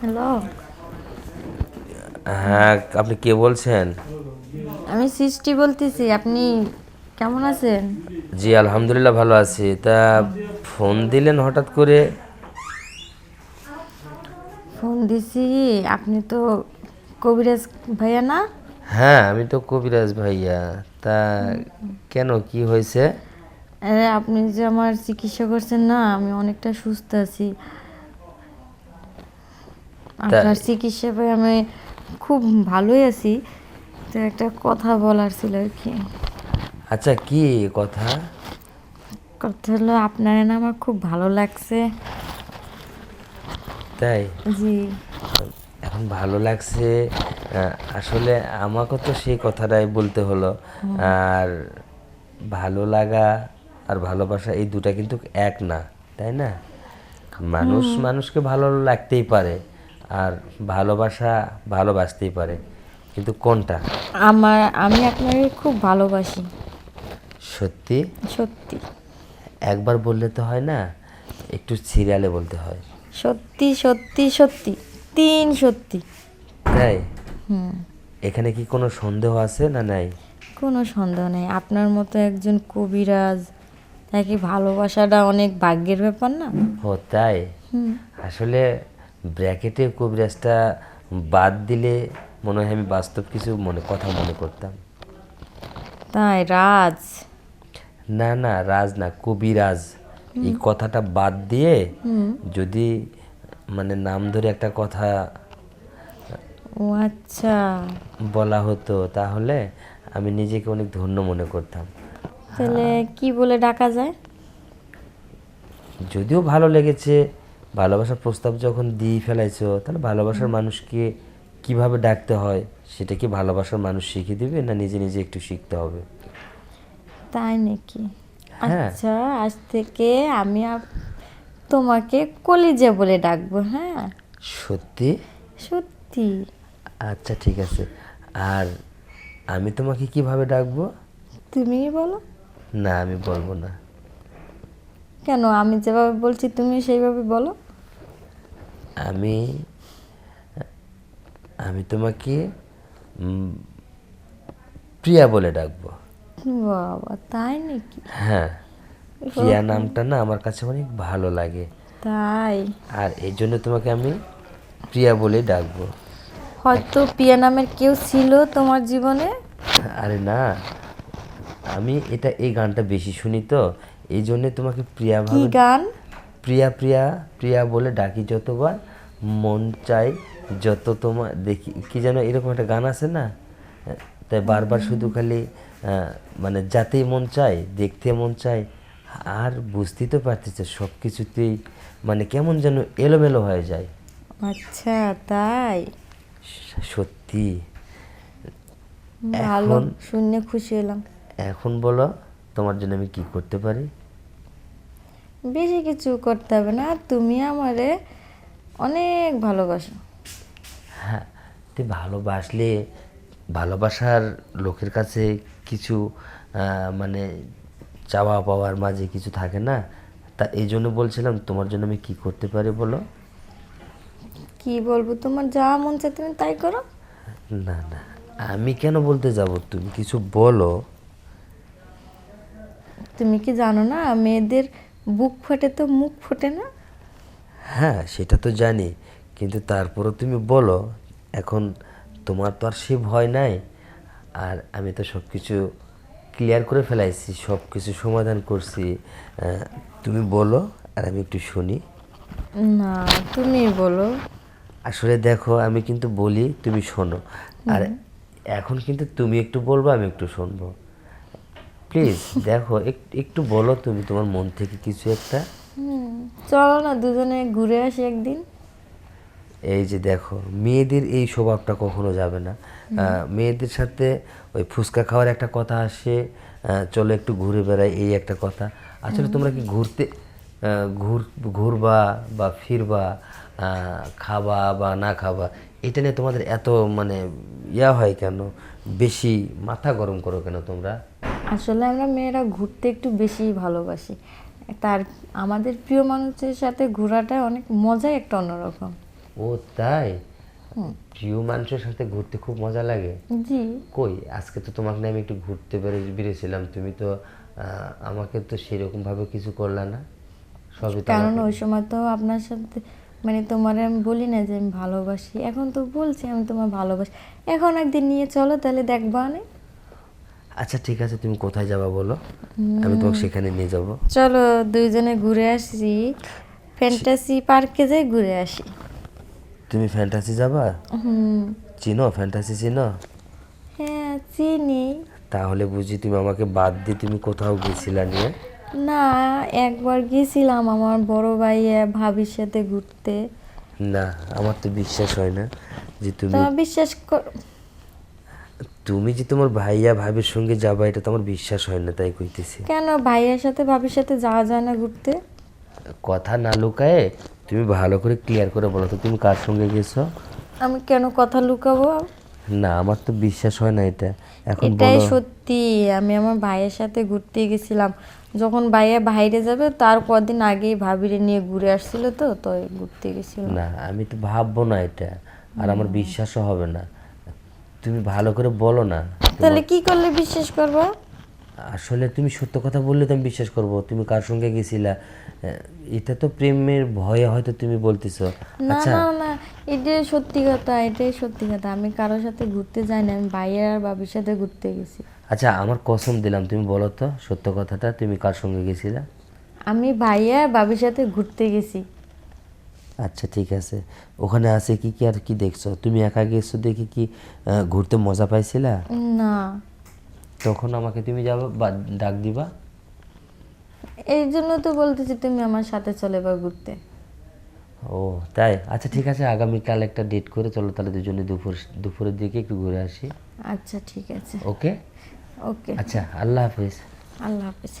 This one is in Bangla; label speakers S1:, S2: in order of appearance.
S1: হ্যালো।
S2: হ্যাঁ, আপনি কে বলছেন?
S1: আমি সৃষ্টি বলতেছি, আপনি কেমন আছেন?
S2: জি আলহামদুলিল্লাহ ভালো আছি। তা ফোন দিলেন হঠাৎ করে?
S1: ফোন দিছি, আপনি তো কবিরাজ ভাইয়া না?
S2: হ্যাঁ আমি তো কবিরাজ ভাইয়া। তা কেন, কি হয়েছে?
S1: আরে আপনি যে আমার চিকিৎসা করছেন না, আমি অনেকটা সুস্থ আছি।
S2: তা
S1: আপনার চিকিৎসা পেয়ে আমি খুব ভালোই আছি। তো একটা কথা বলার ছিল আর কি।
S2: আচ্ছা, কি কথা?
S1: কথা হলো, আপনার না আমার খুব ভালো লাগছে।
S2: তাই?
S1: জি।
S2: এখন ভালো লাগছে। আসলে আমাকে তো সেই কথাটাই বলতে হলো। আর ভালো লাগা আর ভালোবাসা এই দুটা কিন্তু এক না, তাই না? মানুষ মানুষকে ভালো লাগতেই পারে, আর ভালোবাসা ভালোবাসতেই পারে, কিন্তু কোনটা?
S1: আমি আপনাকে খুব ভালোবাসি।
S2: সত্যি?
S1: সত্যি।
S2: একবার বললে তো হয় না, একটু সিরিয়ালে বলতে হয়।
S1: সত্যি সত্যি সত্যি। তিন সত্যি।
S2: তাই? এখানে কি কোনো সন্দেহ আছে না নাই?
S1: কোনো সন্দেহ নেই, আপনার মতো একজন কবিরাজ, তাকে ভালোবাসাটা অনেক ভাগ্যের ব্যাপার না?
S2: ও তাই? আসলে ব্র্যাকেটে কবিরাজটা বাদ দিলে মনে হয় আমি বাস্তব কিছু কথা মনে করতাম।
S1: তাই রাজ?
S2: না না, রাজ না, কবিরাজ। এই কথাটা বাদ দিয়ে যদি নাম ধরে একটা কথা
S1: ও আচ্ছা।
S2: বলা হতো তাহলে আমি নিজেকে অনেক ধন্য মনে করতাম।
S1: তাহলে কি বলে ডাকা যায়?
S2: যদিও ভালো লেগেছে, ভালোবাসার প্রস্তাব যখন দিয়ে ফেলাইছো, তাহলে ভালোবাসার মানুষকে কিভাবে ডাকতে হয় সেটা কি ভালোবাসার মানুষ শিখিয়ে দিবে, না নিজে নিজে একটু শিখতে হবে?
S1: তাই নাকি?
S2: হ্যাঁ।
S1: আচ্ছা, আজ থেকে আমি তোমাকে কলিজা বলে ডাকবো, হ্যাঁ?
S2: সত্যি?
S1: সত্যি।
S2: আচ্ছা ঠিক আছে। আর আমি তোমাকে কিভাবে ডাকবো?
S1: তুমিই বলো।
S2: না, আমি বলবো না।
S1: কেন, আমি যেভাবে বলছি তুমি সেইভাবে বলো।
S2: আমি আমি তোমাকে উম, প্রিয়া বলে ডাকবো।
S1: বাবা, তাই নাকি?
S2: হ্যাঁ, প্রিয়া নামটা না আমার কাছে অনেক ভালো লাগে,
S1: তাই?
S2: আর এই জন্য তোমাকে আমি প্রিয়া বলেই ডাকবো।
S1: হয়তো পিয়া নামের কেউ ছিল তোমার জীবনে।
S2: আরে না, আমি এই গানটা বেশি শুনি তো, এই জন্যে তোমাকে প্রিয়া
S1: কি
S2: ভাবে,
S1: গান?
S2: প্রিয়া প্রিয়া প্রিয়া বলে ডাকি যতবার, মন চাই যত তোমার দেখি, কি যেন এরকম একটা গান আছে না? তাই বারবার শুধু খালি যাতেই মন চায়, দেখতে মন চায়, আর বুঝতেই তো পারতেছে সব কিছুতেই কেমন যেন এলোমেলো হয়ে যায়।
S1: আচ্ছা, তাই?
S2: সত্যি।
S1: ভালো,
S2: এখন
S1: শুনে খুশি হলাম।
S2: এখন বলো, তোমার জন্য আমি কি করতে পারি?
S1: বেশি কিছু করতে হবে না, তুমি আমারে অনেক ভালোবাসো।
S2: হ্যাঁ, তুই ভালোবাসলে ভালোবাসার লোকের কাছে কিছু চাওয়া পাওয়ার মাঝে কিছু থাকে না? তা এই জন্য বলছিলাম তোমার জন্য আমি কি করতে পারি বলো?
S1: কি বলবো, তোমার যা মন চায় তুমি তাই করো।
S2: না না, আমি কেন বলতে যাব, তুমি কিছু বলো।
S1: তুমি কি জানো না, মেয়েদের বুক ফোটে তো মুখ ফোটে না?
S2: হ্যাঁ সেটা তো জানি, কিন্তু তারপরও তুমি বলো। এখন তোমার তো আর সে ভয় নাই, আর আমি তো সব কিছু ক্লিয়ার করে ফেলাইছি, সব কিছু সমাধান করছি। তুমি বলো, আর আমি একটু শুনি।
S1: না, তুমি বলো।
S2: আসলে দেখো, আমি কিন্তু বলি, তুমি শোনো। আর এখন কিন্তু তুমি একটু বলবো, আমি একটু শুনবো। প্লিজ দেখো, একটু বলো তুমি তোমার মন থেকে কিছু একটা।
S1: চলো না দুজনে ঘুরে আসি একদিন।
S2: এই যে দেখো, মেয়েদের এই স্বভাবটা কখনো যাবে না। মেয়েদের সাথে ওই ফুচকা খাওয়ার একটা কথা আসে, চলো একটু ঘুরে বেড়াই, এই একটা কথা। আসলে তোমরা কি ঘুরতে ঘুরবা বা ফিরবা, খাবা বা না খাবা, এটা নিয়ে তোমাদের এত হয় কেন? বেশি মাথা গরম করো কেন তোমরা?
S1: আসলে আমরা মেয়েরা ঘুরতে একটু বেশি ভালোবাসি। তার আমাদের প্রিয় মানুষের সাথে ঘোরাটা অনেক মজাই একটা অন্যরকম।
S2: ও তাই? প্রিয় মানুষের সাথে ঘুরতে খুব মজা লাগে।
S1: জি।
S2: কই আজকে তো তোমাকে নিয়ে আমি একটু ঘুরতে বেরিয়েছিলাম, তুমি তো আমাকে তো সেরকম ভাবে কিছু করলা না। সবই তো
S1: কারণ
S2: আমাকে।
S1: ওই সময় তো আপনার সাথে মানে তোমার আমি বলি না যে আমি ভালোবাসি, এখন তো বলছি আমি তোমার ভালোবাসি। এখন একদিন নিয়ে চলো, তাহলে দেখবা না?
S2: আচ্ছা ঠিক আছে, তুমি কোথায় যাবা বলো, আমি তোমাকে সেখানে নিয়ে যাব।
S1: চলো দুইজনে ঘুরে আসি, ফ্যান্টাসি পার্কে যাই ঘুরে আসি।
S2: তুমি ফ্যান্টাসি যাবা?
S1: হুম।
S2: চিনো ফ্যান্টাসি চিনো?
S1: হ্যাঁ চিনি।
S2: তাহলে বুঝি তুমি আমাকে বাদ দিয়ে তুমি কোথাও গেছিলা নিয়ে?
S1: না, একবার গেছিলাম আমার বড় ভাইয়া ভাবির সাথে ঘুরতে।
S2: না, আমার তো বিশ্বাস হয় না যে তুমি
S1: তোমার বিশ্বাস
S2: তুমি যে তোমার ভাইয়া ভাবির সঙ্গে যাবা, এটা তো আমার বিশ্বাস হয় না, তাই কইতেছি।
S1: কেন ভাইয়ার সাথে ভাবির সাথে যাওয়া যায় না ঘুরতে?
S2: কথা না লুকায়ে তুমি ভালো করে ক্লিয়ার করে বলো তো, তুমি কার সঙ্গে গেছো?
S1: আমি কেন কথা লুকাবো?
S2: না, আমার তো বিশ্বাস হয় না এটা, এখন
S1: এটাই
S2: বলো।
S1: সত্যি, আমি আমার ভাইয়ের সাথে ঘুরতে গেছিলাম। যখন ভাইয়া বাইরে যাবে তার কদিন আগেই ভাবিরে নিয়ে ঘুরে আসছিল, তো তো ঘুরতে গেছিলাম।
S2: না, আমি তো ভাববো না এটা, আর আমার বিশ্বাসও হবে না। তুমি ভালো করে বলো না।
S1: তাহলে কি করলে বিশ্বাস করবো?
S2: আসলে তুমি সত্য কথা বললে তো আমি বিশ্বাস করব, তুমি কার সঙ্গে গেছিলা। এটা তো প্রেমের ভয়ে হয়তো তুমি বলতেছো।
S1: না
S2: আচ্ছা
S1: না না, এটাই সত্যি কথা, এটাই সত্যি কথা। আমি কারোর সাথে ঘুরতে যাই না, আমি ভাইয়া আর ভাবির সাথে ঘুরতে গেছি।
S2: আচ্ছা, আমার কসম দিলাম, তুমি বলো তো সত্য কথাটা, তুমি কার সঙ্গে গেছিলা?
S1: আমি ভাইয়া আর ভাবির সাথে ঘুরতে গেছি।
S2: আচ্ছা ঠিক আছে, ওখানে আছে কি কি আর কি দেখছো? তুমি একা গেছো দেখে কি ঘুরতে মজা পাইছিলা?
S1: না,
S2: তখন আমাকে তুমি যাবা বা ডাক দিবা।
S1: এই জন্য তো বলতেছি তুমি আমার সাথে চলে এবার ঘুরতে।
S2: ও তাই? আচ্ছা ঠিক আছে, আগামীকাল একটা ডেট করে চলো তাহলে দুজনে দুপুরের দিকে একটু ঘুরে আসি।
S1: আচ্ছা ঠিক আছে।
S2: ওকে।
S1: ওকে।
S2: আচ্ছা, আল্লাহ হাফিজ।
S1: আল্লাহ হাফিজ।